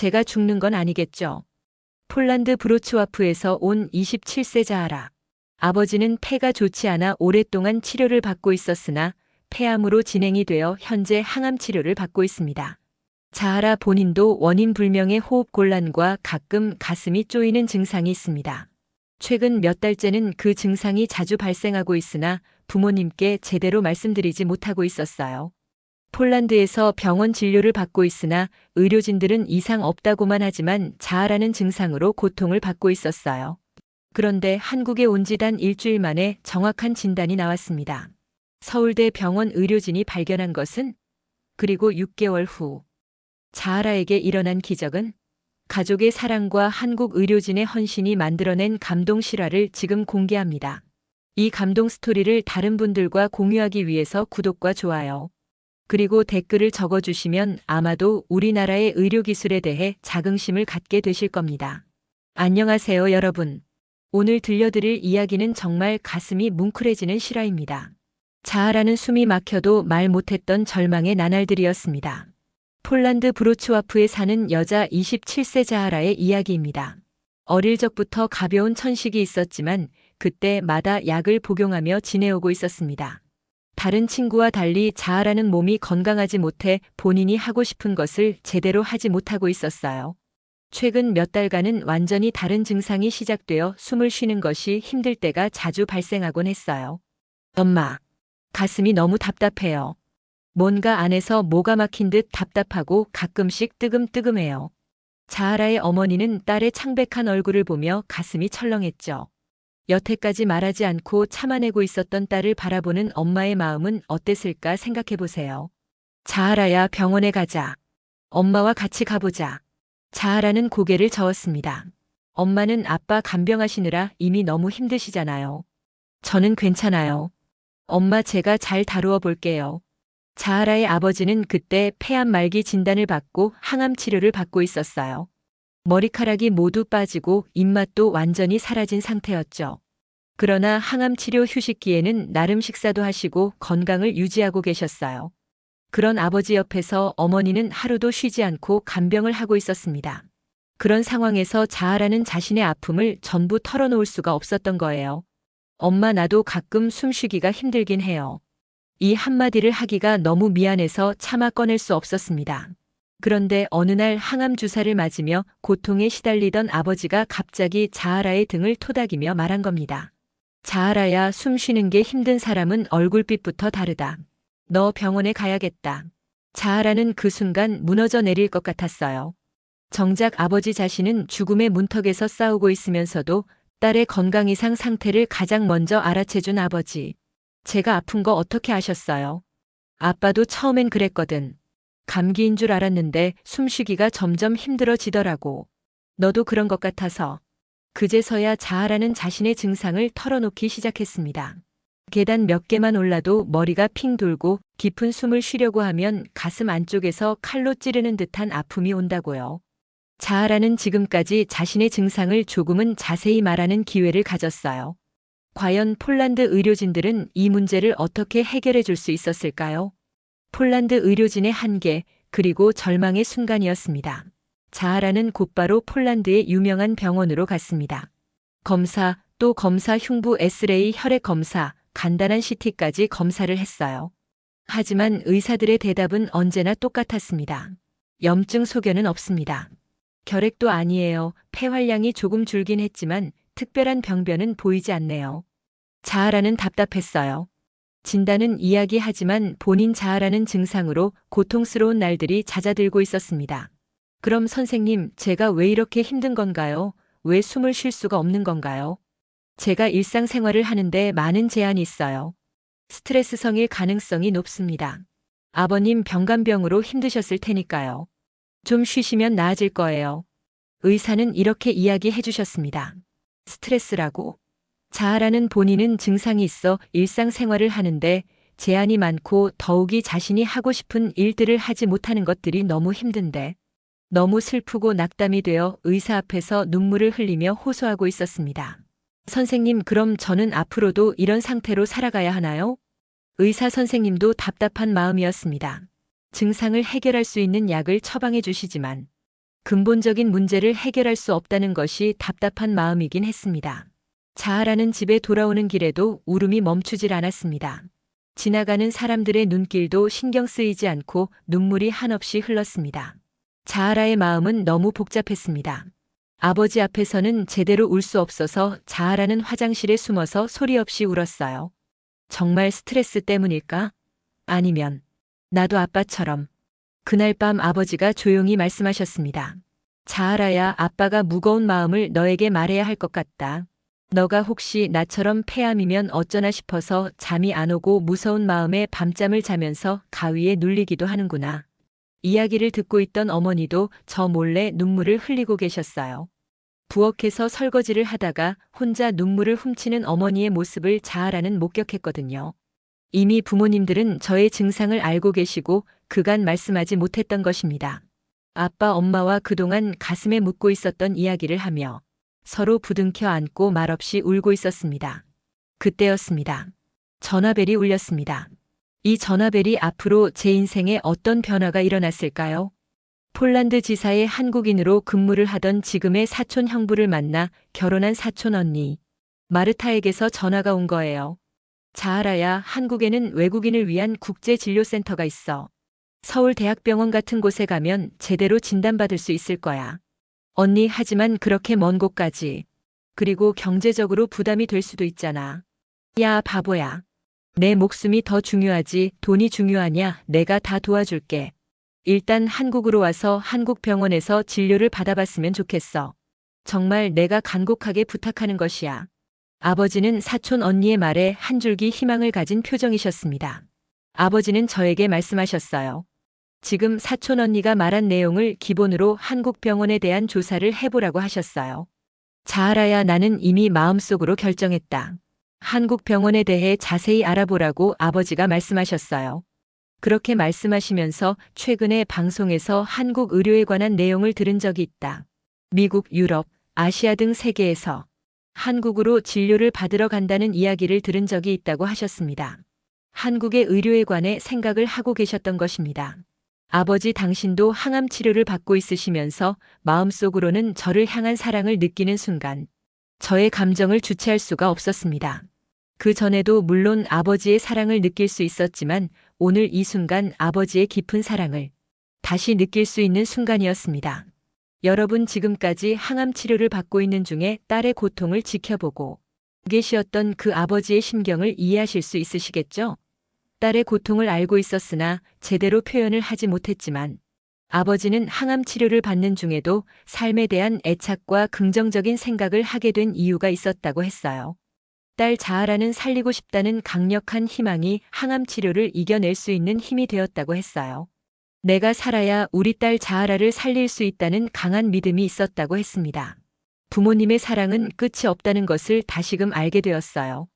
제가 죽는 건 아니겠죠. 폴란드 브로츠와프에서 온 27세 자하라. 아버지는 폐가 좋지 않아 오랫동안 치료를 받고 있었으나 폐암으로 진행이 되어 현재 항암 치료를 받고 있습니다. 자하라 본인도 원인 불명의 호흡 곤란과 가끔 가슴이 쪼이는 증상이 있습니다. 최근 몇 달째는 그 증상이 자주 발생하고 있으나 부모님께 제대로 말씀드리지 못하고 있었어요. 폴란드에서 병원 진료를 받고 있으나 의료진들은 이상 없다고만 하지만 자아라는 증상으로 고통을 받고 있었어요. 그런데 한국에 온 지 단 일주일 만에 정확한 진단이 나왔습니다. 서울대 병원 의료진이 발견한 것은 그리고 6개월 후 자아라에게 일어난 기적은 가족의 사랑과 한국 의료진의 헌신이 만들어낸 감동 실화를 지금 공개합니다. 이 감동 스토리를 다른 분들과 공유하기 위해서 구독과 좋아요, 그리고 댓글을 적어주시면 아마도 우리나라의 의료기술에 대해 자긍심을 갖게 되실 겁니다. 안녕하세요, 여러분. 오늘 들려드릴 이야기는 정말 가슴이 뭉클해지는 실화입니다. 자아라는 숨이 막혀도 말 못했던 절망의 나날들이었습니다. 폴란드 브로츠와프에 사는 여자 27세 자하라의 이야기입니다. 어릴 적부터 가벼운 천식이 있었지만 그때마다 약을 복용하며 지내오고 있었습니다. 다른 친구와 달리 자아라는 몸이 건강하지 못해 본인이 하고 싶은 것을 제대로 하지 못하고 있었어요. 최근 몇 달간은 완전히 다른 증상이 시작되어 숨을 쉬는 것이 힘들 때가 자주 발생하곤 했어요. 엄마, 가슴이 너무 답답해요. 뭔가 안에서 뭐가 막힌 듯 답답하고 가끔씩 뜨끔뜨끔해요. 자하라의 어머니는 딸의 창백한 얼굴을 보며 가슴이 철렁했죠. 여태까지 말하지 않고 참아내고 있었던 딸을 바라보는 엄마의 마음은 어땠을까 생각해보세요. 자하라야, 병원에 가자. 엄마와 같이 가보자. 자하라는 고개를 저었습니다. 엄마는 아빠 간병하시느라 이미 너무 힘드시잖아요. 저는 괜찮아요. 엄마, 제가 잘 다루어 볼게요. 자하라의 아버지는 그때 폐암 말기 진단을 받고 항암 치료를 받고 있었어요. 머리카락이 모두 빠지고 입맛도 완전히 사라진 상태였죠. 그러나 항암 치료 휴식기에는 나름 식사도 하시고 건강을 유지하고 계셨어요. 그런 아버지 옆에서 어머니는 하루도 쉬지 않고 간병을 하고 있었습니다. 그런 상황에서 자아라는 자신의 아픔을 전부 털어놓을 수가 없었던 거예요. 엄마, 나도 가끔 숨쉬기가 힘들긴 해요. 이 한마디를 하기가 너무 미안해서 차마 꺼낼 수 없었습니다. 그런데 어느 날 항암 주사를 맞으며 고통에 시달리던 아버지가 갑자기 자아라의 등을 토닥이며 말한 겁니다. 자아라야, 숨 쉬는 게 힘든 사람은 얼굴빛부터 다르다. 너 병원에 가야겠다. 자아라는 그 순간 무너져 내릴 것 같았어요. 정작 아버지 자신은 죽음의 문턱에서 싸우고 있으면서도 딸의 건강 이상 상태를 가장 먼저 알아채준 아버지. 제가 아픈 거 어떻게 아셨어요? 아빠도 처음엔 그랬거든. 감기인 줄 알았는데 숨쉬기가 점점 힘들어지더라고. 너도 그런 것 같아서. 그제서야 자아라는 자신의 증상을 털어놓기 시작했습니다. 계단 몇 개만 올라도 머리가 핑 돌고 깊은 숨을 쉬려고 하면 가슴 안쪽에서 칼로 찌르는 듯한 아픔이 온다고요. 자아라는 지금까지 자신의 증상을 조금은 자세히 말하는 기회를 가졌어요. 과연 폴란드 의료진들은 이 문제를 어떻게 해결해 줄 수 있었을까요? 폴란드 의료진의 한계, 그리고 절망의 순간이었습니다. 자아라는 곧바로 폴란드의 유명한 병원으로 갔습니다. 검사, 또 검사, 흉부 엑스레이, 혈액 검사, 간단한 CT까지 검사를 했어요. 하지만 의사들의 대답은 언제나 똑같았습니다. 염증 소견은 없습니다. 결핵도 아니에요. 폐활량이 조금 줄긴 했지만 특별한 병변은 보이지 않네요. 자아라는 답답했어요. 진단은 이야기하지만 본인 자아라는 증상으로 고통스러운 날들이 잦아들고 있었습니다. 그럼 선생님, 제가 왜 이렇게 힘든 건가요? 왜 숨을 쉴 수가 없는 건가요? 제가 일상생활을 하는데 많은 제한이 있어요. 스트레스성일 가능성이 높습니다. 아버님 병간병으로 힘드셨을 테니까요. 좀 쉬시면 나아질 거예요. 의사는 이렇게 이야기해 주셨습니다. 스트레스라고? 자아라는 본인은 증상이 있어 일상생활을 하는데 제한이 많고 더욱이 자신이 하고 싶은 일들을 하지 못하는 것들이 너무 힘든데 너무 슬프고 낙담이 되어 의사 앞에서 눈물을 흘리며 호소하고 있었습니다. 선생님, 그럼 저는 앞으로도 이런 상태로 살아가야 하나요? 의사 선생님도 답답한 마음이었습니다. 증상을 해결할 수 있는 약을 처방해 주시지만 근본적인 문제를 해결할 수 없다는 것이 답답한 마음이긴 했습니다. 자아라는 집에 돌아오는 길에도 울음이 멈추질 않았습니다. 지나가는 사람들의 눈길도 신경 쓰이지 않고 눈물이 한없이 흘렀습니다. 자아라의 마음은 너무 복잡했습니다. 아버지 앞에서는 제대로 울 수 없어서 자아라는 화장실에 숨어서 소리 없이 울었어요. 정말 스트레스 때문일까? 아니면 나도 아빠처럼. 그날 밤 아버지가 조용히 말씀하셨습니다. 자아라야, 아빠가 무거운 마음을 너에게 말해야 할 것 같다. 너가 혹시 나처럼 폐암이면 어쩌나 싶어서 잠이 안 오고 무서운 마음에 밤잠을 자면서 가위에 눌리기도 하는구나. 이야기를 듣고 있던 어머니도 저 몰래 눈물을 흘리고 계셨어요. 부엌에서 설거지를 하다가 혼자 눈물을 훔치는 어머니의 모습을 자아라는 목격했거든요. 이미 부모님들은 저의 증상을 알고 계시고 그간 말씀하지 못했던 것입니다. 아빠, 엄마와 그동안 가슴에 묻고 있었던 이야기를 하며 서로 부둥켜 안고 말없이 울고 있었습니다. 그때였습니다. 전화벨이 울렸습니다. 이 전화벨이 앞으로 제 인생에 어떤 변화가 일어났을까요? 폴란드 지사의 한국인으로 근무를 하던 지금의 사촌 형부를 만나 결혼한 사촌 언니 마르타에게서 전화가 온 거예요. 자아라야, 한국에는 외국인을 위한 국제진료센터가 있어. 서울대학병원 같은 곳에 가면 제대로 진단받을 수 있을 거야. 언니, 하지만 그렇게 먼 곳까지. 그리고 경제적으로 부담이 될 수도 있잖아. 야, 바보야. 내 목숨이 더 중요하지 돈이 중요하냐? 내가 다 도와줄게. 일단 한국으로 와서 한국 병원에서 진료를 받아봤으면 좋겠어. 정말 내가 간곡하게 부탁하는 것이야. 아버지는 사촌 언니의 말에 한 줄기 희망을 가진 표정이셨습니다. 아버지는 저에게 말씀하셨어요. 지금 사촌 언니가 말한 내용을 기본으로 한국 병원에 대한 조사를 해보라고 하셨어요. 자아라야, 나는 이미 마음속으로 결정했다. 한국 병원에 대해 자세히 알아보라고 아버지가 말씀하셨어요. 그렇게 말씀하시면서 최근에 방송에서 한국 의료에 관한 내용을 들은 적이 있다. 미국, 유럽, 아시아 등 세계에서 한국으로 진료를 받으러 간다는 이야기를 들은 적이 있다고 하셨습니다. 한국의 의료에 관해 생각을 하고 계셨던 것입니다. 아버지, 당신도 항암 치료를 받고 있으시면서 마음속으로는 저를 향한 사랑을 느끼는 순간 저의 감정을 주체할 수가 없었습니다. 그 전에도 물론 아버지의 사랑을 느낄 수 있었지만 오늘 이 순간 아버지의 깊은 사랑을 다시 느낄 수 있는 순간이었습니다. 여러분, 지금까지 항암 치료를 받고 있는 중에 딸의 고통을 지켜보고 계시었던 그 아버지의 심경을 이해하실 수 있으시겠죠? 딸의 고통을 알고 있었으나 제대로 표현을 하지 못했지만 아버지는 항암 치료를 받는 중에도 삶에 대한 애착과 긍정적인 생각을 하게 된 이유가 있었다고 했어요. 딸 자아라는 살리고 싶다는 강력한 희망이 항암 치료를 이겨낼 수 있는 힘이 되었다고 했어요. 내가 살아야 우리 딸 자아라를 살릴 수 있다는 강한 믿음이 있었다고 했습니다. 부모님의 사랑은 끝이 없다는 것을 다시금 알게 되었어요.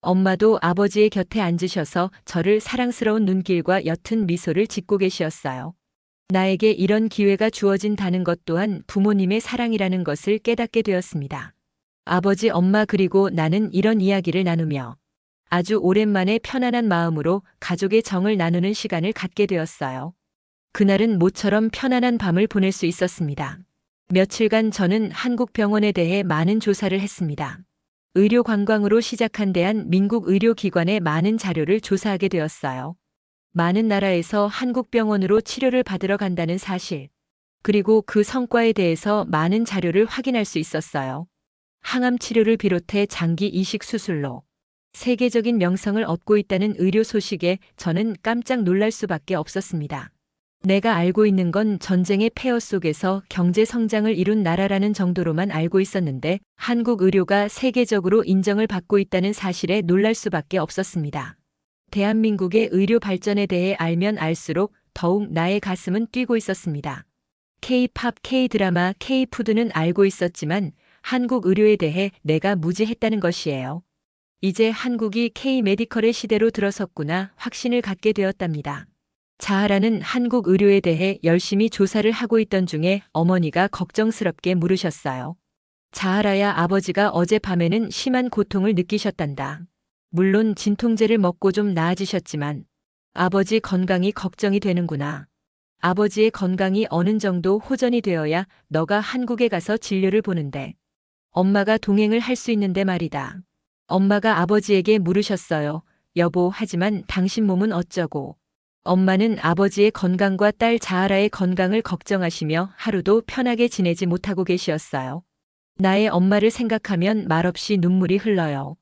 엄마도 아버지의 곁에 앉으셔서 저를 사랑스러운 눈길과 옅은 미소를 짓고 계시었어요. 나에게 이런 기회가 주어진다는 것 또한 부모님의 사랑이라는 것을 깨닫게 되었습니다. 아버지, 엄마 그리고 나는 이런 이야기를 나누며 아주 오랜만에 편안한 마음으로 가족의 정을 나누는 시간을 갖게 되었어요. 그날은 모처럼 편안한 밤을 보낼 수 있었습니다. 며칠간 저는 한국 병원에 대해 많은 조사를 했습니다. 의료 관광으로 시작한 대한민국 의료기관의 많은 자료를 조사하게 되었어요. 많은 나라에서 한국 병원으로 치료를 받으러 간다는 사실, 그리고 그 성과에 대해서 많은 자료를 확인할 수 있었어요. 항암 치료를 비롯해 장기 이식 수술로 세계적인 명성을 얻고 있다는 의료 소식에 저는 깜짝 놀랄 수밖에 없었습니다. 내가 알고 있는 건 전쟁의 폐허 속에서 경제 성장을 이룬 나라라는 정도로만 알고 있었는데 한국 의료가 세계적으로 인정을 받고 있다는 사실에 놀랄 수밖에 없었습니다. 대한민국의 의료 발전에 대해 알면 알수록 더욱 나의 가슴은 뛰고 있었습니다. K-팝, K-드라마, K-푸드는 알고 있었지만 한국 의료에 대해 내가 무지했다는 것이에요. 이제 한국이 K-메디컬의 시대로 들어섰구나 확신을 갖게 되었답니다. 자아라는 한국 의료에 대해 열심히 조사를 하고 있던 중에 어머니가 걱정스럽게 물으셨어요. 자아라야, 아버지가 어젯밤에는 심한 고통을 느끼셨단다. 물론 진통제를 먹고 좀 나아지셨지만 아버지 건강이 걱정이 되는구나. 아버지의 건강이 어느 정도 호전이 되어야 너가 한국에 가서 진료를 보는데 엄마가 동행을 할 수 있는데 말이다. 엄마가 아버지에게 물으셨어요. 여보, 하지만 당신 몸은 어쩌고? 엄마는 아버지의 건강과 딸 자아라의 건강을 걱정하시며 하루도 편하게 지내지 못하고 계시었어요. 나의 엄마를 생각하면 말없이 눈물이 흘러요.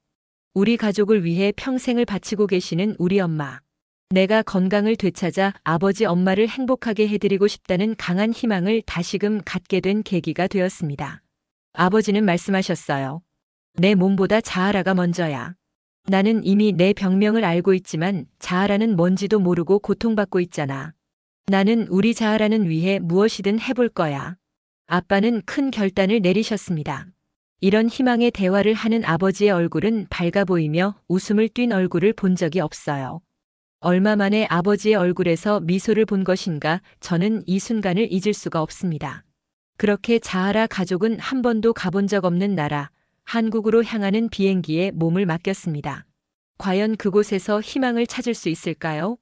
우리 가족을 위해 평생을 바치고 계시는 우리 엄마. 내가 건강을 되찾아 아버지 엄마를 행복하게 해드리고 싶다는 강한 희망을 다시금 갖게 된 계기가 되었습니다. 아버지는 말씀하셨어요. 내 몸보다 자아라가 먼저야. 나는 이미 내 병명을 알고 있지만 자아라는 뭔지도 모르고 고통받고 있잖아. 나는 우리 자아라는 위해 무엇이든 해볼 거야. 아빠는 큰 결단을 내리셨습니다. 이런 희망의 대화를 하는 아버지의 얼굴은 밝아 보이며 웃음을 띤 얼굴을 본 적이 없어요. 얼마 만에 아버지의 얼굴에서 미소를 본 것인가 저는 이 순간을 잊을 수가 없습니다. 그렇게 자아라 가족은 한 번도 가본 적 없는 나라, 한국으로 향하는 비행기에 몸을 맡겼습니다. 과연 그곳에서 희망을 찾을 수 있을까요?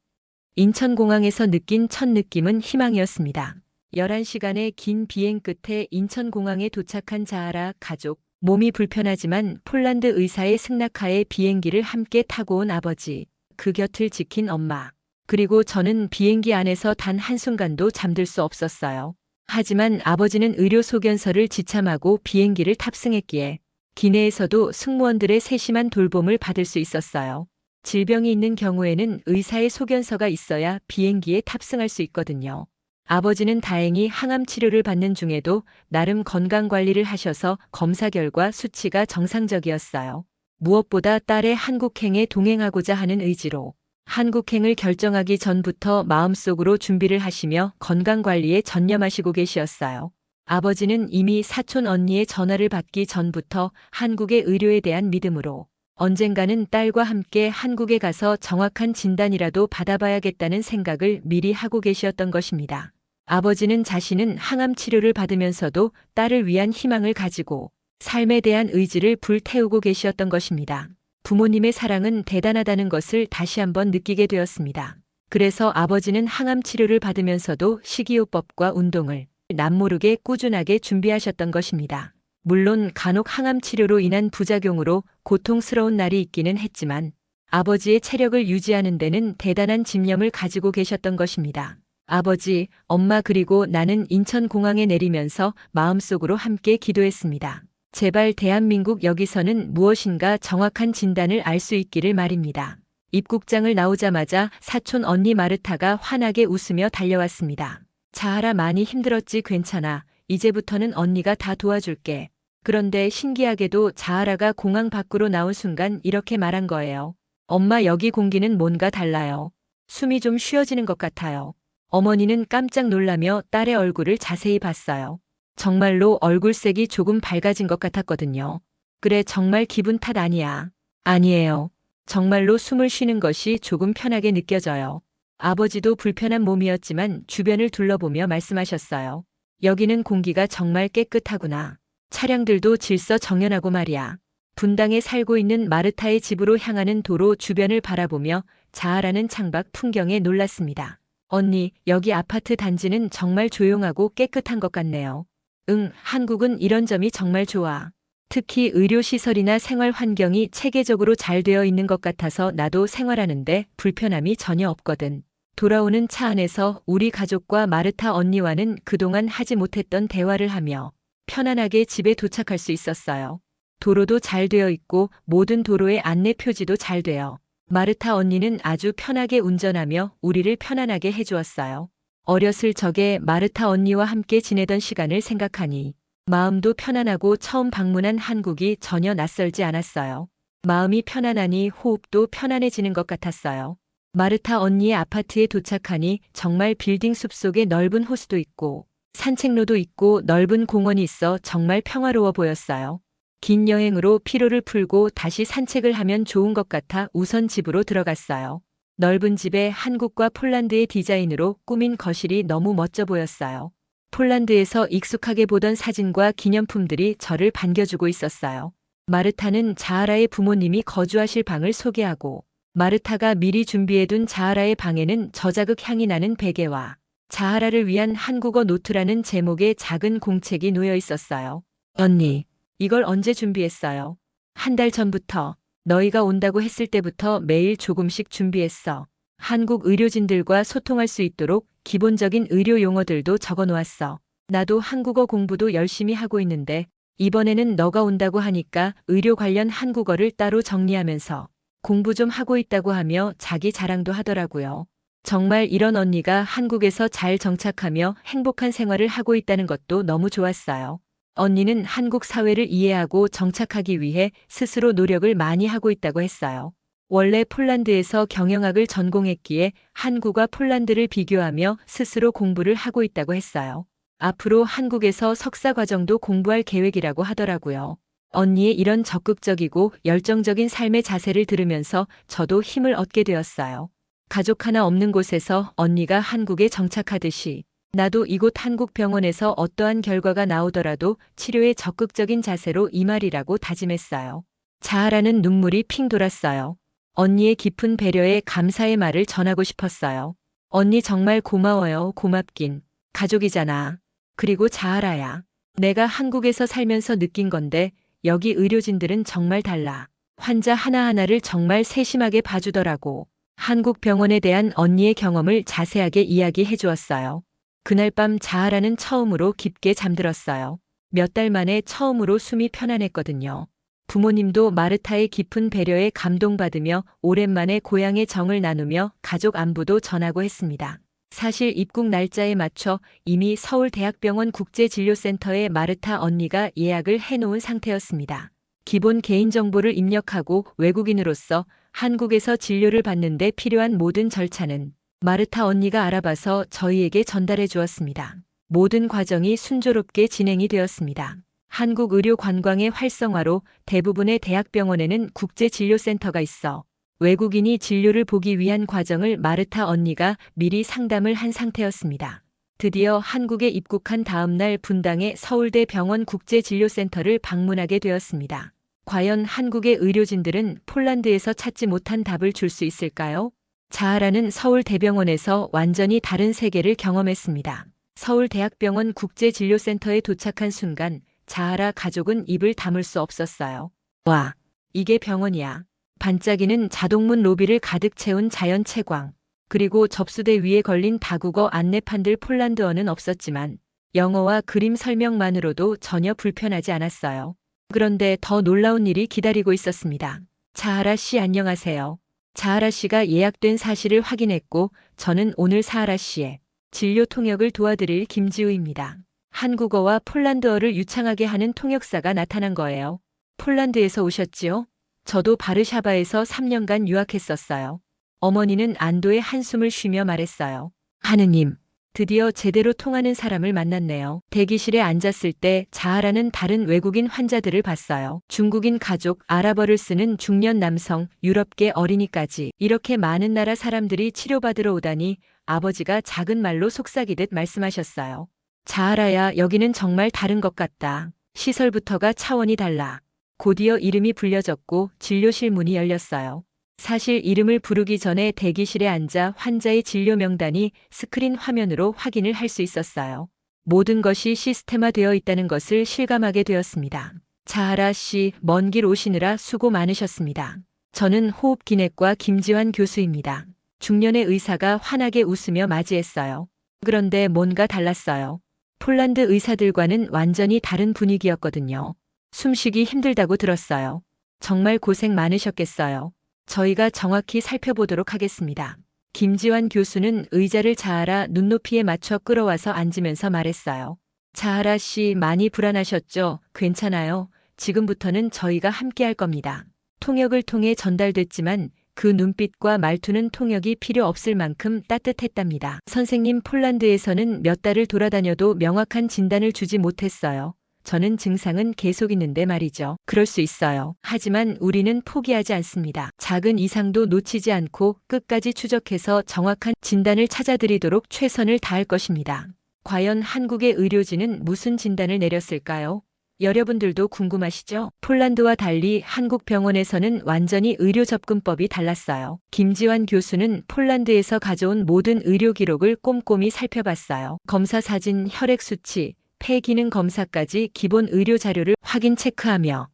인천공항에서 느낀 첫 느낌은 희망이었습니다. 11시간의 긴 비행 끝에 인천공항에 도착한 자아라 가족, 몸이 불편하지만 폴란드 의사의 승낙하에 비행기를 함께 타고 온 아버지, 그 곁을 지킨 엄마, 그리고 저는 비행기 안에서 단 한순간도 잠들 수 없었어요. 하지만 아버지는 의료 소견서를 지참하고 비행기를 탑승했기에 기내에서도 승무원들의 세심한 돌봄을 받을 수 있었어요. 질병이 있는 경우에는 의사의 소견서가 있어야 비행기에 탑승할 수 있거든요. 아버지는 다행히 항암 치료를 받는 중에도 나름 건강 관리를 하셔서 검사 결과 수치가 정상적이었어요. 무엇보다 딸의 한국행에 동행하고자 하는 의지로 한국행을 결정하기 전부터 마음속으로 준비를 하시며 건강관리에 전념하시고 계시었어요. 아버지는 이미 사촌 언니의 전화를 받기 전부터 한국의 의료에 대한 믿음으로 언젠가는 딸과 함께 한국에 가서 정확한 진단이라도 받아봐야겠다는 생각을 미리 하고 계시었던 것입니다. 아버지는 자신은 항암 치료를 받으면서도 딸을 위한 희망을 가지고 삶에 대한 의지를 불태우고 계시었던 것입니다. 부모님의 사랑은 대단하다는 것을 다시 한번 느끼게 되었습니다. 그래서 아버지는 항암 치료를 받으면서도 식이요법과 운동을 남모르게 꾸준하게 준비하셨던 것입니다. 물론 간혹 항암 치료로 인한 부작용으로 고통스러운 날이 있기는 했지만 아버지의 체력을 유지하는 데는 대단한 집념을 가지고 계셨던 것입니다. 아버지, 엄마 그리고 나는 인천공항에 내리면서 마음속으로 함께 기도했습니다. 제발 대한민국 여기서는 무엇인가 정확한 진단을 알 수 있기를 말입니다. 입국장을 나오자마자 사촌 언니 마르타가 환하게 웃으며 달려왔습니다. 자아라 많이 힘들었지 괜찮아. 이제부터는 언니가 다 도와줄게. 그런데 신기하게도 자아라가 공항 밖으로 나온 순간 이렇게 말한 거예요. 엄마 여기 공기는 뭔가 달라요. 숨이 좀 쉬어지는 것 같아요. 어머니는 깜짝 놀라며 딸의 얼굴을 자세히 봤어요. 정말로 얼굴색이 조금 밝아진 것 같았거든요. 그래 정말 기분 탓 아니야. 아니에요. 정말로 숨을 쉬는 것이 조금 편하게 느껴져요. 아버지도 불편한 몸이었지만 주변을 둘러보며 말씀하셨어요. 여기는 공기가 정말 깨끗하구나. 차량들도 질서정연하고 말이야. 분당에 살고 있는 마르타의 집으로 향하는 도로 주변을 바라보며 자아라는 창밖 풍경에 놀랐습니다. 언니, 여기 아파트 단지는 정말 조용하고 깨끗한 것 같네요. 응, 한국은 이런 점이 정말 좋아. 특히 의료시설이나 생활 환경이 체계적으로 잘 되어 있는 것 같아서 나도 생활하는데 불편함이 전혀 없거든. 돌아오는 차 안에서 우리 가족과 마르타 언니와는 그동안 하지 못했던 대화를 하며 편안하게 집에 도착할 수 있었어요. 도로도 잘 되어 있고 모든 도로의 안내 표지도 잘 되어 마르타 언니는 아주 편하게 운전하며 우리를 편안하게 해주었어요. 어렸을 적에 마르타 언니와 함께 지내던 시간을 생각하니 마음도 편안하고 처음 방문한 한국이 전혀 낯설지 않았어요. 마음이 편안하니 호흡도 편안해지는 것 같았어요. 마르타 언니의 아파트에 도착하니 정말 빌딩 숲속에 넓은 호수도 있고 산책로도 있고 넓은 공원이 있어 정말 평화로워 보였어요. 긴 여행으로 피로를 풀고 다시 산책을 하면 좋은 것 같아 우선 집으로 들어갔어요. 넓은 집에 한국과 폴란드의 디자인으로 꾸민 거실이 너무 멋져 보였어요. 폴란드에서 익숙하게 보던 사진과 기념품들이 저를 반겨주고 있었어요. 마르타는 자아라의 부모님이 거주하실 방을 소개하고 마르타가 미리 준비해둔 자아라의 방에는 저자극 향이 나는 베개와 자하라를 위한 한국어 노트라는 제목의 작은 공책이 놓여 있었어요. 언니, 이걸 언제 준비했어요? 한 달 전부터. 너희가 온다고 했을 때부터 매일 조금씩 준비했어. 한국 의료진들과 소통할 수 있도록 기본적인 의료 용어들도 적어 놓았어. 나도 한국어 공부도 열심히 하고 있는데 이번에는 너가 온다고 하니까 의료 관련 한국어를 따로 정리하면서 공부 좀 하고 있다고 하며 자기 자랑도 하더라고요. 정말 이런 언니가 한국에서 잘 정착하며 행복한 생활을 하고 있다는 것도 너무 좋았어요. 언니는 한국 사회를 이해하고 정착하기 위해 스스로 노력을 많이 하고 있다고 했어요. 원래 폴란드에서 경영학을 전공했기에 한국과 폴란드를 비교하며 스스로 공부를 하고 있다고 했어요. 앞으로 한국에서 석사 과정도 공부할 계획이라고 하더라고요. 언니의 이런 적극적이고 열정적인 삶의 자세를 들으면서 저도 힘을 얻게 되었어요. 가족 하나 없는 곳에서 언니가 한국에 정착하듯이 나도 이곳 한국병원에서 어떠한 결과가 나오더라도 치료에 적극적인 자세로 임하리라고 다짐했어요. 자아라는 눈물이 핑 돌았어요. 언니의 깊은 배려에 감사의 말을 전하고 싶었어요. 언니 정말 고마워요. 고맙긴. 가족이잖아. 그리고 자아라야. 내가 한국에서 살면서 느낀 건데 여기 의료진들은 정말 달라. 환자 하나하나를 정말 세심하게 봐주더라고. 한국 병원에 대한 언니의 경험을 자세하게 이야기해 주었어요. 그날 밤 자아라는 처음으로 깊게 잠들었어요. 몇 달 만에 처음으로 숨이 편안했거든요. 부모님도 마르타의 깊은 배려에 감동받으며 오랜만에 고향의 정을 나누며 가족 안부도 전하고 했습니다. 사실 입국 날짜에 맞춰 이미 서울대학병원 국제진료센터에 마르타 언니가 예약을 해놓은 상태였습니다. 기본 개인정보를 입력하고 외국인으로서 한국에서 진료를 받는데 필요한 모든 절차는 마르타 언니가 알아봐서 저희에게 전달해 주었습니다. 모든 과정이 순조롭게 진행이 되었습니다. 한국 의료 관광의 활성화로 대부분의 대학병원에는 국제진료센터가 있어 외국인이 진료를 보기 위한 과정을 마르타 언니가 미리 상담을 한 상태였습니다. 드디어 한국에 입국한 다음 날 분당의 서울대 병원 국제진료센터를 방문하게 되었습니다. 과연 한국의 의료진들은 폴란드에서 찾지 못한 답을 줄 수 있을까요? 자아라는 서울대병원에서 완전히 다른 세계를 경험했습니다. 서울대학병원 국제진료센터에 도착한 순간 자아라 가족은 입을 다물 수 없었어요. 와, 이게 병원이야. 반짝이는 자동문 로비를 가득 채운 자연 채광. 그리고 접수대 위에 걸린 다국어 안내판들. 폴란드어는 없었지만 영어와 그림 설명만으로도 전혀 불편하지 않았어요. 그런데 더 놀라운 일이 기다리고 있었습니다. 자아라 씨 안녕하세요. 자아라 씨가 예약된 사실을 확인했고 저는 오늘 자아라 씨의 진료 통역을 도와드릴 김지우입니다. 한국어와 폴란드어를 유창하게 하는 통역사가 나타난 거예요. 폴란드에서 오셨지요? 저도 바르샤바에서 3년간 유학했었어요. 어머니는 안도의 한숨을 쉬며 말했어요. 하느님, 드디어 제대로 통하는 사람을 만났네요. 대기실에 앉았을 때 자아라는 다른 외국인 환자들을 봤어요. 중국인 가족, 아랍어를 쓰는 중년 남성, 유럽계 어린이까지 이렇게 많은 나라 사람들이 치료받으러 오다니 아버지가 작은 말로 속삭이듯 말씀하셨어요. 자아라야, 여기는 정말 다른 것 같다. 시설부터가 차원이 달라. 곧이어 이름이 불려졌고 진료실 문이 열렸어요. 사실 이름을 부르기 전에 대기실에 앉아 환자의 진료 명단이 스크린 화면으로 확인을 할 수 있었어요. 모든 것이 시스템화되어 있다는 것을 실감하게 되었습니다. 자아라 씨, 먼 길 오시느라 수고 많으셨습니다. 저는 호흡기내과 김지환 교수입니다. 중년의 의사가 환하게 웃으며 맞이했어요. 그런데 뭔가 달랐어요. 폴란드 의사들과는 완전히 다른 분위기였거든요. 숨쉬기 힘들다고 들었어요. 정말 고생 많으셨겠어요. 저희가 정확히 살펴보도록 하겠습니다. 김지환 교수는 의자를 자아라 눈높이에 맞춰 끌어와서 앉으면서 말했어요. 자아라 씨, 많이 불안하셨죠? 괜찮아요. 지금부터는 저희가 함께 할 겁니다. 통역을 통해 전달됐지만 그 눈빛과 말투는 통역이 필요 없을 만큼 따뜻했답니다. 선생님, 폴란드에서는 몇 달을 돌아다녀도 명확한 진단을 주지 못했어요. 저는 증상은 계속 있는데 말이죠. 그럴 수 있어요. 하지만 우리는 포기하지 않습니다. 작은 이상도 놓치지 않고 끝까지 추적해서 정확한 진단을 찾아드리도록 최선을 다할 것입니다. 과연 한국의 의료진은 무슨 진단을 내렸을까요? 여러분들도 궁금하시죠? 폴란드와 달리 한국 병원에서는 완전히 의료 접근법이 달랐어요. 김지환 교수는 폴란드에서 가져온 모든 의료 기록을 꼼꼼히 살펴봤어요. 검사 사진, 혈액 수치, 폐 기능 검사까지 기본 의료 자료를 확인 체크하며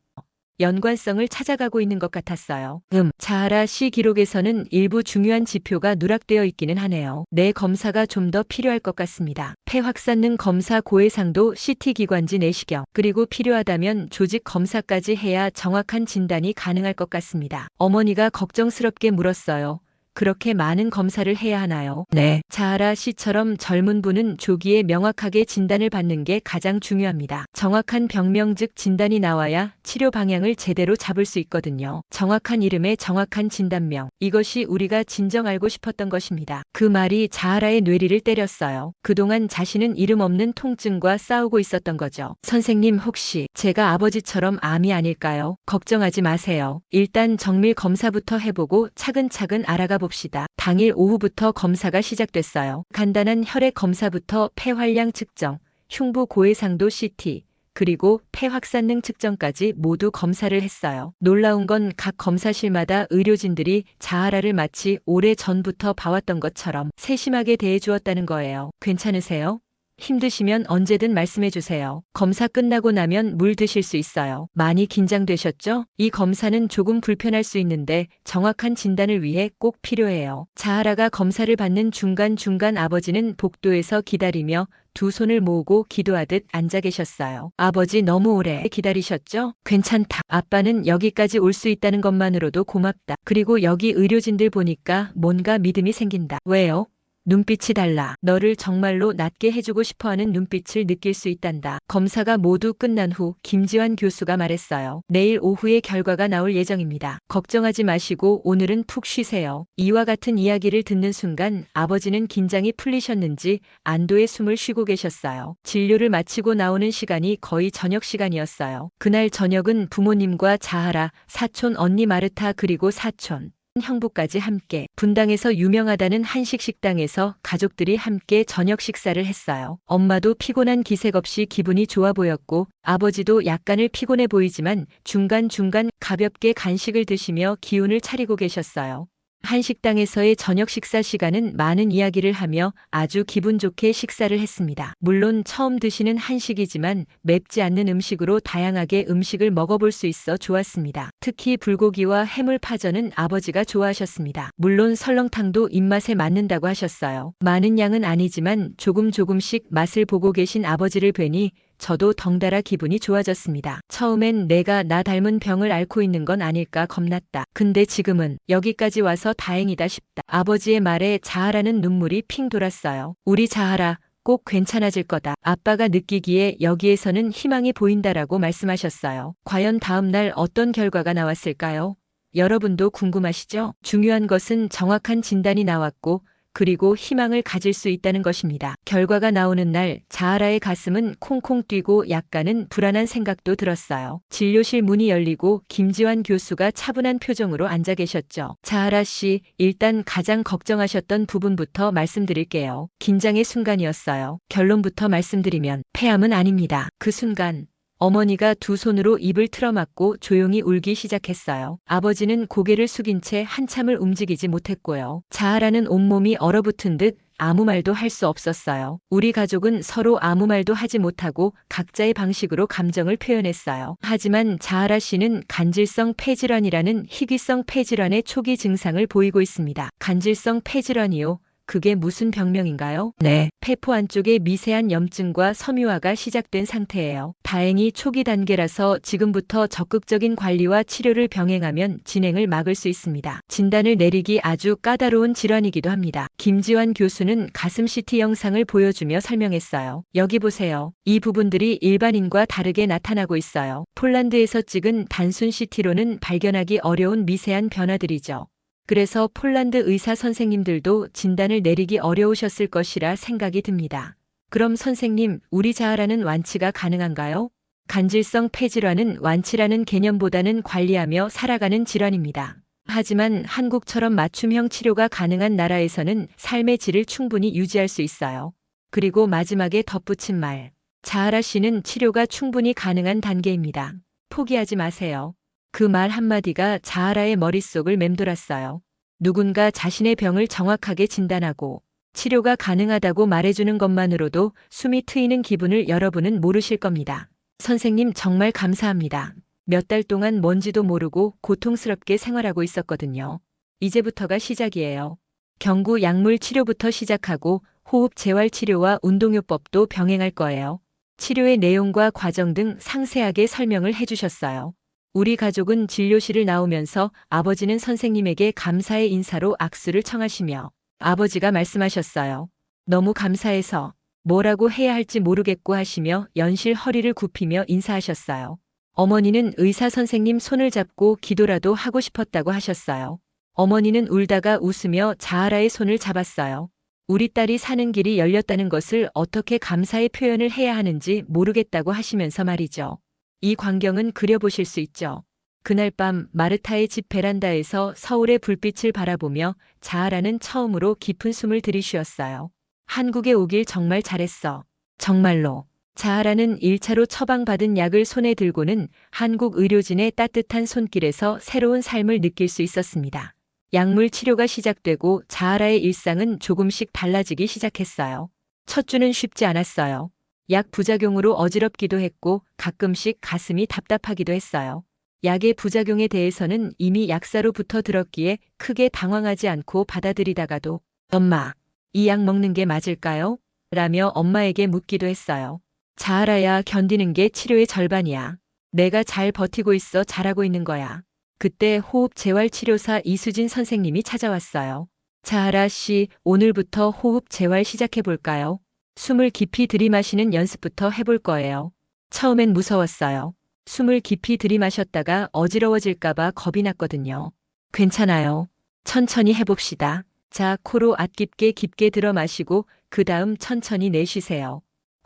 연관성을 찾아가고 있는 것 같았어요. 자하라 씨 기록에서는 일부 중요한 지표가 누락되어 있기는 하네요. 내 검사가 좀 더 필요할 것 같습니다. 폐 확산능 검사 고해상도 CT 기관지 내시경, 그리고 필요하다면 조직 검사까지 해야 정확한 진단이 가능할 것 같습니다. 어머니가 걱정스럽게 물었어요. 그렇게 많은 검사를 해야 하나요? 네. 자하라 씨처럼 젊은 분은 조기에 명확하게 진단을 받는 게 가장 중요합니다. 정확한 병명 즉 진단이 나와야 치료 방향을 제대로 잡을 수 있거든요. 정확한 이름에 정확한 진단명. 이것이 우리가 진정 알고 싶었던 것입니다. 그 말이 자하라의 뇌리를 때렸어요. 그동안 자신은 이름 없는 통증과 싸우고 있었던 거죠. 선생님, 혹시 제가 아버지처럼 암이 아닐까요? 걱정하지 마세요. 일단 정밀 검사부터 해보고 차근차근 알아가 봅시다. 당일 오후부터 검사가 시작됐어요. 간단한 혈액 검사부터 폐활량 측정, 흉부 고해상도 CT, 그리고 폐 확산능 측정까지 모두 검사를 했어요. 놀라운 건 각 검사실마다 의료진들이 자하라를 마치 오래 전부터 봐왔던 것처럼 세심하게 대해주었다는 거예요. 괜찮으세요? 힘드시면 언제든 말씀해 주세요. 검사 끝나고 나면 물 드실 수 있어요. 많이 긴장되셨죠? 이 검사는 조금 불편할 수 있는데 정확한 진단을 위해 꼭 필요해요. 자하라가 검사를 받는 중간중간 아버지는 복도에서 기다리며 두 손을 모으고 기도하듯 앉아 계셨어요. 아버지, 너무 오래 기다리셨죠? 괜찮다. 아빠는 여기까지 올 수 있다는 것만으로도 고맙다. 그리고 여기 의료진들 보니까 뭔가 믿음이 생긴다. 왜요? 눈빛이 달라. 너를 정말로 낫게 해주고 싶어하는 눈빛을 느낄 수 있단다. 검사가 모두 끝난 후 김지환 교수가 말했어요. 내일 오후에 결과가 나올 예정입니다. 걱정하지 마시고 오늘은 푹 쉬세요. 이와 같은 이야기를 듣는 순간 아버지는 긴장이 풀리셨는지 안도의 숨을 쉬고 계셨어요. 진료를 마치고 나오는 시간이 거의 저녁 시간이었어요. 그날 저녁은 부모님과 자하라, 사촌 언니 마르타 그리고 사촌 형부까지 함께 분당에서 유명하다는 한식 식당에서 가족들이 함께 저녁 식사를 했어요. 엄마도 피곤한 기색 없이 기분이 좋아 보였고 아버지도 약간을 피곤해 보이지만 중간중간 가볍게 간식을 드시며 기운을 차리고 계셨어요. 한식당에서의 저녁 식사 시간은 많은 이야기를 하며 아주 기분 좋게 식사를 했습니다. 물론 처음 드시는 한식이지만 맵지 않는 음식으로 다양하게 음식을 먹어볼 수 있어 좋았습니다. 특히 불고기와 해물파전은 아버지가 좋아하셨습니다. 물론 설렁탕도 입맛에 맞는다고 하셨어요. 많은 양은 아니지만 조금씩 맛을 보고 계신 아버지를 뵈니 저도 덩달아 기분이 좋아졌습니다. 처음엔 내가 나 닮은 병을 앓고 있는 건 아닐까 겁났다. 근데 지금은 여기까지 와서 다행이다 싶다. 아버지의 말에 자하라는 눈물이 핑 돌았어요. 우리 자하라 꼭 괜찮아질 거다. 아빠가 느끼기에 여기에서는 희망이 보인다라고 말씀하셨어요. 과연 다음 날 어떤 결과가 나왔을까요? 여러분도 궁금하시죠? 중요한 것은 정확한 진단이 나왔고 그리고 희망을 가질 수 있다는 것입니다. 결과가 나오는 날 자하라의 가슴은 콩콩 뛰고 약간은 불안한 생각도 들었어요. 진료실 문이 열리고 김지환 교수가 차분한 표정으로 앉아 계셨죠. 자하라 씨, 일단 가장 걱정하셨던 부분부터 말씀드릴게요. 긴장의 순간이었어요. 결론부터 말씀드리면 폐암은 아닙니다. 그 순간 어머니가 두 손으로 입을 틀어막고 조용히 울기 시작했어요. 아버지는 고개를 숙인 채 한참을 움직이지 못했고요. 자하라는 온몸이 얼어붙은 듯 아무 말도 할 수 없었어요. 우리 가족은 서로 아무 말도 하지 못하고 각자의 방식으로 감정을 표현했어요. 하지만 자하라 씨는 간질성 폐질환이라는 희귀성 폐질환의 초기 증상을 보이고 있습니다. 간질성 폐질환이요? 그게 무슨 병명인가요? 네. 폐포 안쪽에 미세한 염증과 섬유화가 시작된 상태예요. 다행히 초기 단계라서 지금부터 적극적인 관리와 치료를 병행하면 진행을 막을 수 있습니다. 진단을 내리기 아주 까다로운 질환이기도 합니다. 김지환 교수는 가슴 CT 영상을 보여주며 설명했어요. 여기 보세요. 이 부분들이 일반인과 다르게 나타나고 있어요. 폴란드에서 찍은 단순 CT로는 발견하기 어려운 미세한 변화들이죠. 그래서 폴란드 의사 선생님들도 진단을 내리기 어려우셨을 것이라 생각이 듭니다. 그럼 선생님, 우리 자하라는 완치가 가능한가요? 간질성 폐질환은 완치라는 개념보다는 관리하며 살아가는 질환입니다. 하지만 한국처럼 맞춤형 치료가 가능한 나라에서는 삶의 질을 충분히 유지할 수 있어요. 그리고 마지막에 덧붙인 말. 자아라 씨는 치료가 충분히 가능한 단계입니다. 포기하지 마세요. 그 말 한마디가 자아라의 머릿속을 맴돌았어요. 누군가 자신의 병을 정확하게 진단하고 치료가 가능하다고 말해주는 것만으로도 숨이 트이는 기분을 여러분은 모르실 겁니다. 선생님 정말 감사합니다. 몇 달 동안 뭔지도 모르고 고통스럽게 생활하고 있었거든요. 이제부터가 시작이에요. 경구 약물 치료부터 시작하고 호흡 재활 치료와 운동요법도 병행할 거예요. 치료의 내용과 과정 등 상세하게 설명을 해주셨어요. 우리 가족은 진료실을 나오면서 아버지는 선생님에게 감사의 인사로 악수를 청하시며 아버지가 말씀하셨어요. 너무 감사해서 뭐라고 해야 할지 모르겠고 하시며 연실 허리를 굽히며 인사하셨어요. 어머니는 의사 선생님 손을 잡고 기도라도 하고 싶었다고 하셨어요. 어머니는 울다가 웃으며 자아라의 손을 잡았어요. 우리 딸이 사는 길이 열렸다는 것을 어떻게 감사의 표현을 해야 하는지 모르겠다고 하시면서 말이죠. 이 광경은 그려보실 수 있죠. 그날 밤 마르타의 집 베란다에서 서울의 불빛을 바라보며 자아라는 처음으로 깊은 숨을 들이쉬었어요. 한국에 오길 정말 잘했어. 정말로. 자아라는 1차로 처방받은 약을 손에 들고는 한국 의료진의 따뜻한 손길에서 새로운 삶을 느낄 수 있었습니다. 약물 치료가 시작되고 자아라의 일상은 조금씩 달라지기 시작했어요. 첫 주는 쉽지 않았어요. 약 부작용으로 어지럽기도 했고 가끔씩 가슴이 답답하기도 했어요. 약의 부작용에 대해서는 이미 약사로부터 들었기에 크게 당황하지 않고 받아들이다가도 엄마, 이 약 먹는 게 맞을까요? 라며 엄마에게 묻기도 했어요. 자아라야, 견디는 게 치료의 절반이야. 내가 잘 버티고 있어 잘하고 있는 거야. 그때 호흡 재활 치료사 이수진 선생님이 찾아왔어요. 자아라 씨, 오늘부터 호흡 재활 시작해 볼까요? 숨을 깊이 들이마시는 연습부터 해볼 거예요. 처음엔 무서웠어요. 숨을 깊이 들이마셨다가 어지러워질까봐 겁이 났거든요. 괜찮아요. 천천히 해봅시다. 자, 코로 앞깊게 깊게 들어 마시고 그 다음 천천히 내쉬세요.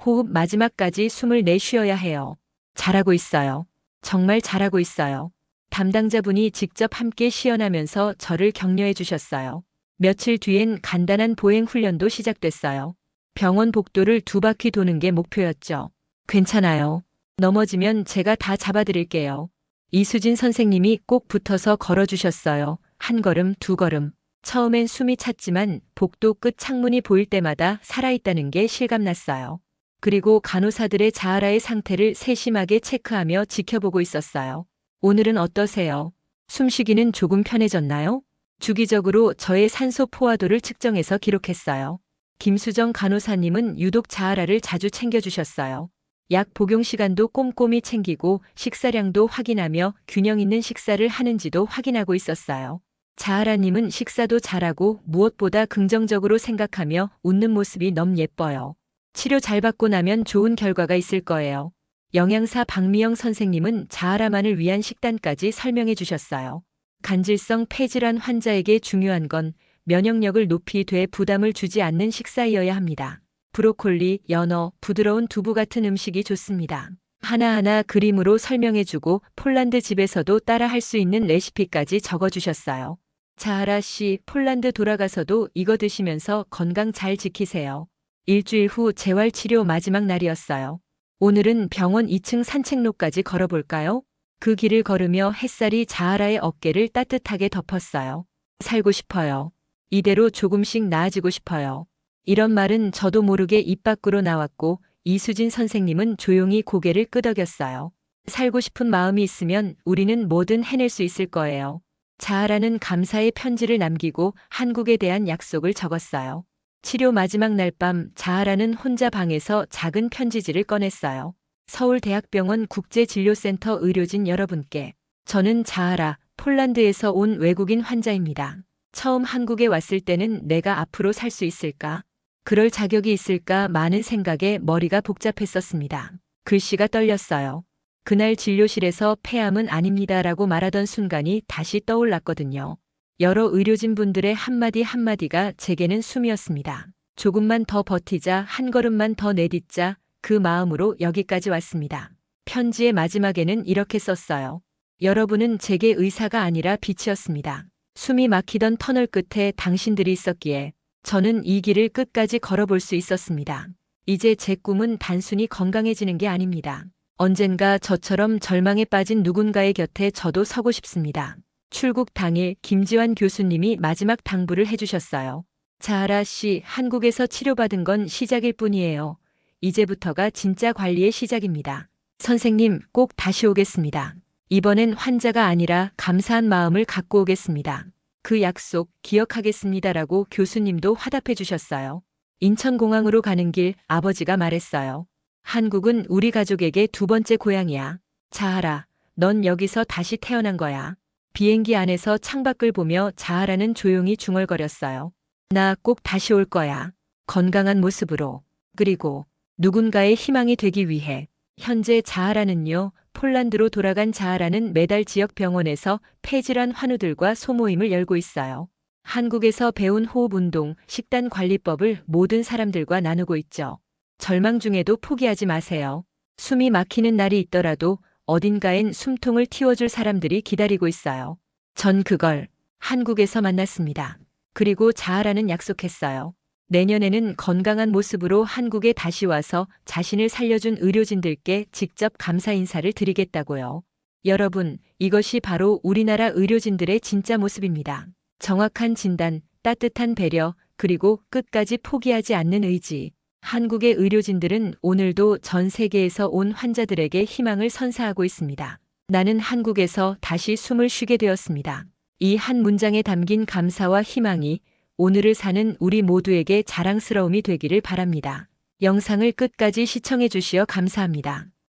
호흡 마지막까지 숨을 내쉬어야 해요. 잘하고 있어요. 정말 잘하고 있어요. 담당자분이 직접 함께 시연하면서 저를 격려해 주셨어요. 며칠 뒤엔 간단한 보행 훈련도 시작됐어요. 병원 복도를 2바퀴 도는 게 목표였죠. 괜찮아요. 넘어지면 제가 다 잡아드릴게요. 이수진 선생님이 꼭 붙어서 걸어주셨어요. 한 걸음, 2걸음. 처음엔 숨이 찼지만 복도 끝 창문이 보일 때마다 살아있다는 게 실감났어요. 그리고 간호사들의 자아라의 상태를 세심하게 체크하며 지켜보고 있었어요. 오늘은 어떠세요? 숨쉬기는 조금 편해졌나요? 주기적으로 저의 산소 포화도를 측정해서 기록했어요. 김수정 간호사님은 유독 자아라를 자주 챙겨주셨어요. 약 복용 시간도 꼼꼼히 챙기고 식사량도 확인하며 균형 있는 식사를 하는지도 확인하고 있었어요. 자아라님은 식사도 잘하고 무엇보다 긍정적으로 생각하며 웃는 모습이 너무 예뻐요. 치료 잘 받고 나면 좋은 결과가 있을 거예요. 영양사 박미영 선생님은 자아라만을 위한 식단까지 설명해 주셨어요. 간질성 폐질환 환자에게 중요한 건 면역력을 높이 돼 부담을 주지 않는 식사이어야 합니다. 브로콜리, 연어, 부드러운 두부 같은 음식이 좋습니다. 하나하나 그림으로 설명해주고 폴란드 집에서도 따라 할 수 있는 레시피까지 적어주셨어요. 자아라 씨, 폴란드 돌아가서도 이거 드시면서 건강 잘 지키세요. 일주일 후 재활치료 마지막 날이었어요. 오늘은 병원 2층 산책로까지 걸어볼까요? 그 길을 걸으며 햇살이 자아라의 어깨를 따뜻하게 덮었어요. 살고 싶어요. 이대로 조금씩 나아지고 싶어요. 이런 말은 저도 모르게 입 밖으로 나왔고 이수진 선생님은 조용히 고개를 끄덕였어요. 살고 싶은 마음이 있으면 우리는 뭐든 해낼 수 있을 거예요. 자아라는 감사의 편지를 남기고 한국에 대한 약속을 적었어요. 치료 마지막 날 밤 자아라는 혼자 방에서 작은 편지지를 꺼냈어요. 서울대학병원 국제진료센터 의료진 여러분께, 저는 자아라, 폴란드에서 온 외국인 환자입니다. 처음 한국에 왔을 때는 내가 앞으로 살 수 있을까? 그럴 자격이 있을까? 많은 생각에 머리가 복잡했었습니다. 글씨가 떨렸어요. 그날 진료실에서 폐암은 아닙니다라고 말하던 순간이 다시 떠올랐거든요. 여러 의료진분들의 한마디 한마디가 제게는 숨이었습니다. 조금만 더 버티자, 한 걸음만 더 내딛자, 그 마음으로 여기까지 왔습니다. 편지의 마지막에는 이렇게 썼어요. 여러분은 제게 의사가 아니라 빛이었습니다. 숨이 막히던 터널 끝에 당신들이 있었기에 저는 이 길을 끝까지 걸어볼 수 있었습니다. 이제 제 꿈은 단순히 건강해지는 게 아닙니다. 언젠가 저처럼 절망에 빠진 누군가의 곁에 저도 서고 싶습니다. 출국 당일 김지환 교수님이 마지막 당부를 해주셨어요. 자하라 씨, 한국에서 치료받은 건 시작일 뿐이에요. 이제부터가 진짜 관리의 시작입니다. 선생님, 꼭 다시 오겠습니다. 이번엔 환자가 아니라 감사한 마음을 갖고 오겠습니다. 그 약속 기억하겠습니다라고 교수님도 화답해 주셨어요. 인천공항으로 가는 길 아버지가 말했어요. 한국은 우리 가족에게 두 번째 고향이야. 자하라, 넌 여기서 다시 태어난 거야. 비행기 안에서 창밖을 보며 자하라는 조용히 중얼거렸어요. 나 꼭 다시 올 거야. 건강한 모습으로. 그리고 누군가의 희망이 되기 위해. 현재 자하라는요, 폴란드로 돌아간 자하라는 매달 지역 병원에서 폐질환 환우들과 소모임을 열고 있어요. 한국에서 배운 호흡 운동, 식단 관리법을 모든 사람들과 나누고 있죠. 절망 중에도 포기하지 마세요. 숨이 막히는 날이 있더라도 어딘가엔 숨통을 틔워줄 사람들이 기다리고 있어요. 전 그걸 한국에서 만났습니다. 그리고 자하라는 약속했어요. 내년에는 건강한 모습으로 한국에 다시 와서 자신을 살려준 의료진들께 직접 감사 인사를 드리겠다고요. 여러분, 이것이 바로 우리나라 의료진들의 진짜 모습입니다. 정확한 진단, 따뜻한 배려, 그리고 끝까지 포기하지 않는 의지. 한국의 의료진들은 오늘도 전 세계에서 온 환자들에게 희망을 선사하고 있습니다. 나는 한국에서 다시 숨을 쉬게 되었습니다. 이 한 문장에 담긴 감사와 희망이 오늘을 사는 우리 모두에게 자랑스러움이 되기를 바랍니다. 영상을 끝까지 시청해 주시어 감사합니다.